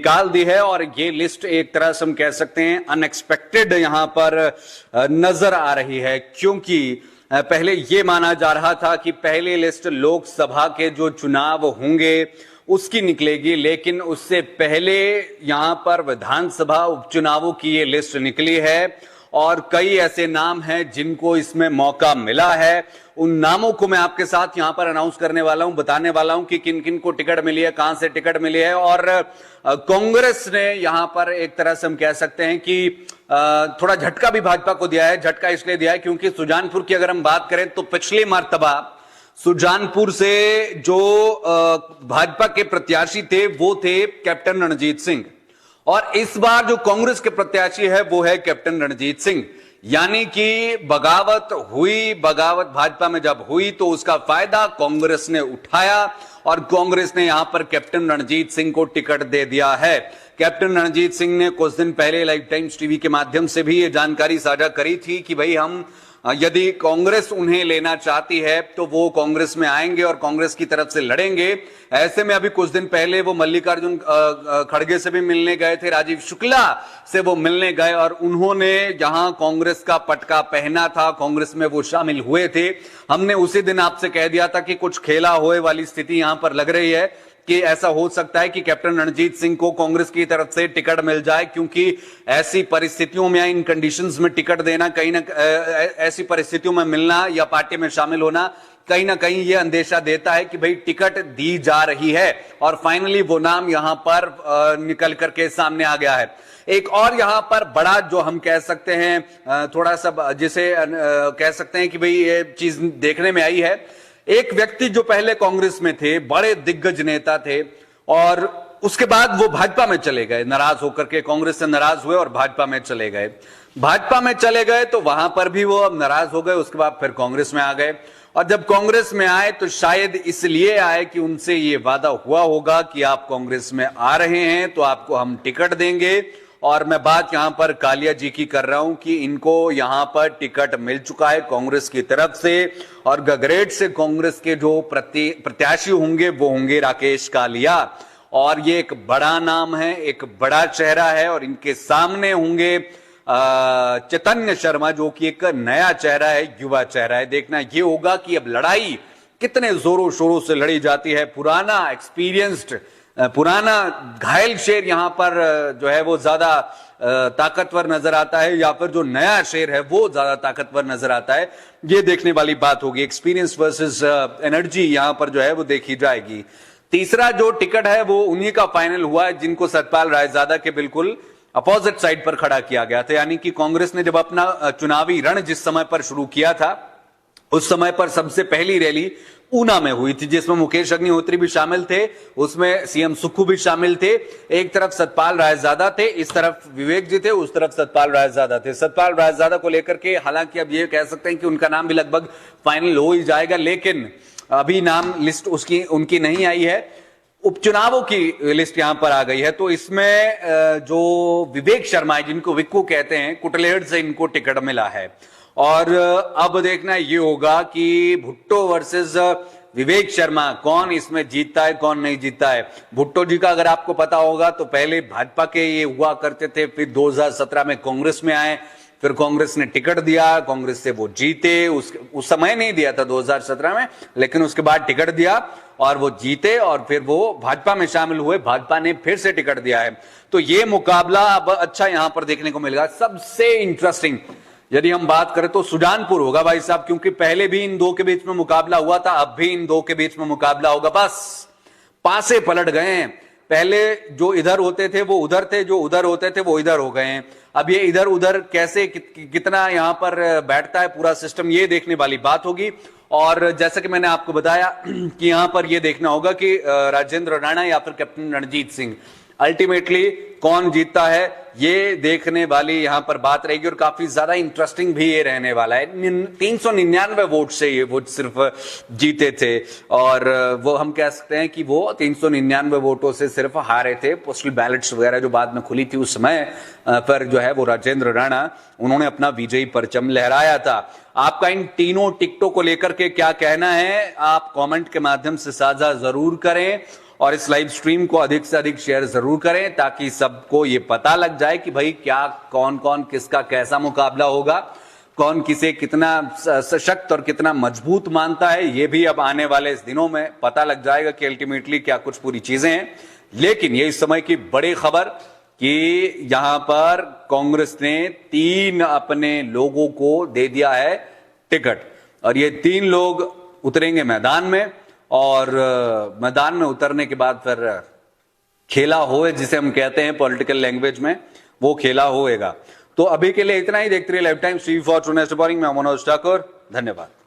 निकाल दी है और ये लिस्ट एक तरह से हम कह सकते हैं अनएक्सपेक्टेड यहां पर नजर आ रही है, क्योंकि पहले ये माना जा रहा था कि पहली लिस्ट लोकसभा के जो चुनाव होंगे उसकी निकलेगी, लेकिन उससे पहले यहां पर विधानसभा उपचुनावों की ये लिस्ट निकली है और कई ऐसे नाम हैं जिनको इसमें मौका मिला है। उन नामों को मैं आपके साथ यहां पर अनाउंस करने वाला हूं, बताने वाला हूं कि किन किन को टिकट मिली है, कहां से टिकट मिली है। और कांग्रेस ने यहां पर एक तरह से हम कह सकते हैं कि थोड़ा झटका भी भाजपा को दिया है। झटका इसलिए दिया है क्योंकि सुजानपुर की अगर हम बात करें तो पिछली मर्तबा सुजानपुर से जो भाजपा के प्रत्याशी थे वो थे कैप्टन रणजीत सिंह, और इस बार जो कांग्रेस के प्रत्याशी है वो है कैप्टन रणजीत सिंह। यानी कि बगावत हुई, बगावत भाजपा में जब हुई तो उसका फायदा कांग्रेस ने उठाया और कांग्रेस ने यहां पर कैप्टन रणजीत सिंह को टिकट दे दिया है। कैप्टन रणजीत सिंह ने कुछ दिन पहले लाइव टाइम्स टीवी के माध्यम से भी ये जानकारी साझा करी थी कि भाई हम यदि कांग्रेस उन्हें लेना चाहती है तो वो कांग्रेस में आएंगे और कांग्रेस की तरफ से लड़ेंगे। ऐसे में अभी कुछ दिन पहले वो मल्लिकार्जुन खड़गे से भी मिलने गए थे, राजीव शुक्ला से वो मिलने गए और उन्होंने जहां कांग्रेस का पटका पहना था, कांग्रेस में वो शामिल हुए थे। हमने उसी दिन आपसे कह दिया था कि कुछ खेला होए वाली स्थिति यहां पर लग रही है कि ऐसा हो सकता है कि कैप्टन रणजीत सिंह को कांग्रेस की तरफ से टिकट मिल जाए, क्योंकि ऐसी परिस्थितियों में, इन कंडीशंस में टिकट देना, कहीं ना ऐसी परिस्थितियों में मिलना या पार्टी में शामिल होना कहीं ना कहीं यह अंदेशा देता है कि भाई टिकट दी जा रही है। और फाइनली वो नाम यहां पर निकल करके सामने आ गया है। एक और यहां पर बड़ा जो हम कह सकते हैं थोड़ा सा जिसे कह सकते हैं कि भाई ये चीज देखने में आई है, एक व्यक्ति जो पहले कांग्रेस में थे, बड़े दिग्गज नेता थे और उसके बाद वो भाजपा में चले गए, नाराज होकर के कांग्रेस से नाराज हुए और भाजपा में चले गए। भाजपा में चले गए तो वहां पर भी वो अब नाराज हो गए, उसके बाद फिर कांग्रेस में आ गए। और जब कांग्रेस में आए तो शायद इसलिए आए कि उनसे ये वादा हुआ होगा कि आप कांग्रेस में आ रहे हैं तो आपको हम टिकट देंगे। और मैं बात यहां पर कालिया जी की कर रहा हूं कि इनको यहां पर टिकट मिल चुका है कांग्रेस की तरफ से और गगरेट से कांग्रेस के जो प्रत्याशी होंगे वो होंगे राकेश कालिया। और ये एक बड़ा नाम है, एक बड़ा चेहरा है और इनके सामने होंगे चैतन्य शर्मा, जो कि एक नया चेहरा है, युवा चेहरा है। देखना ये होगा कि अब लड़ाई कितने जोरों शोरों से लड़ी जाती है। पुराना एक्सपीरियंस्ड, पुराना घायल शेर यहां पर जो है वो ज्यादा ताकतवर नजर आता है या फिर जो नया शेर है वो ज्यादा ताकतवर नजर आता है, ये देखने वाली बात होगी। एक्सपीरियंस वर्सेस एनर्जी यहां पर जो है वो देखी जाएगी। तीसरा जो टिकट है वो उन्हीं का फाइनल हुआ है जिनको सतपाल रायजादा के बिल्कुल अपोजिट साइड पर खड़ा किया गया था। यानी कि कांग्रेस ने जब अपना चुनावी रण जिस समय पर शुरू किया था उस समय पर सबसे पहली रैली ऊना में हुई थी, जिसमें मुकेश अग्निहोत्री भी शामिल थे, उसमें सीएम सुक्खू भी शामिल थे। एक तरफ सतपाल रायजादा थे, इस तरफ विवेक जी थे, उस तरफ सतपाल रायजादा थे। सतपाल रायजादा को लेकर के हालांकि अब ये कह सकते हैं कि उनका नाम भी लगभग फाइनल हो ही जाएगा, लेकिन अभी नाम लिस्ट उनकी नहीं आई है। उपचुनावों की लिस्ट यहां पर आ गई है तो इसमें जो विवेक शर्मा है, जिनको विक्कू कहते हैं, कुटलेहड़ से इनको टिकट मिला है। और अब देखना ये होगा कि भुट्टो वर्सेस विवेक शर्मा, कौन इसमें जीतता है कौन नहीं जीतता है। भुट्टो जी का अगर आपको पता होगा तो पहले भाजपा के ये हुआ करते थे, फिर 2017 में कांग्रेस में आए, फिर कांग्रेस ने टिकट दिया, कांग्रेस से वो जीते। उस समय नहीं दिया था 2017 में, लेकिन उसके बाद टिकट दिया और वो जीते और फिर वो भाजपा में शामिल हुए, भाजपा ने फिर से टिकट दिया है। तो ये मुकाबला अब अच्छा यहां पर देखने को मिलेगा। सबसे इंटरेस्टिंग यदि हम बात करें तो सुजानपुर होगा भाई साहब, क्योंकि पहले भी इन दो के बीच में मुकाबला हुआ था, अब भी इन दो के बीच में मुकाबला होगा। बस पासे पलट गए हैं, पहले जो इधर होते थे वो उधर थे, जो उधर होते थे वो इधर हो गए हैं। अब ये इधर उधर कैसे कितना यहां पर बैठता है पूरा सिस्टम, ये देखने वाली बात होगी। और जैसा कि मैंने आपको बताया कि यहां पर यह देखना होगा कि राजेंद्र राणा या फिर कैप्टन रणजीत सिंह, अल्टीमेटली कौन जीतता है, ये देखने वाली यहां पर बात रहेगी। और काफी ज्यादा इंटरेस्टिंग भी ये रहने वाला है। 399 वोट से ये वोट सिर्फ जीते थे और वो हम कह सकते हैं कि वो 399 वोटों से सिर्फ हारे थे। पोस्टल बैलेट्स वगैरह जो बाद में खुली थी उस समय पर जो है वो राजेंद्र राणा, उन्होंने अपना विजयी परचम लहराया था। आपका इन तीनों टिकटों को लेकर के क्या कहना है, आप कमेंट के माध्यम से साझा जरूर करें। और इस लाइव स्ट्रीम को अधिक से अधिक शेयर जरूर करें ताकि सबको ये पता लग जाए कि भाई क्या कौन कौन किसका कैसा मुकाबला होगा, कौन किसे कितना सशक्त और कितना मजबूत मानता है। ये भी अब आने वाले इस दिनों में पता लग जाएगा कि अल्टीमेटली क्या कुछ पूरी चीजें हैं। लेकिन ये इस समय की बड़ी खबर कि यहां पर कांग्रेस ने 3 अपने लोगों को दे दिया है टिकट और ये 3 लोग उतरेंगे मैदान में और मैदान में उतरने के बाद फिर खेला होए जिसे हम कहते हैं पॉलिटिकल लैंग्वेज में, वो खेला होएगा। तो अभी के लिए इतना ही। देखते रहिए live times TV for true nest reporting. मैं मनोज ठाकुर, धन्यवाद।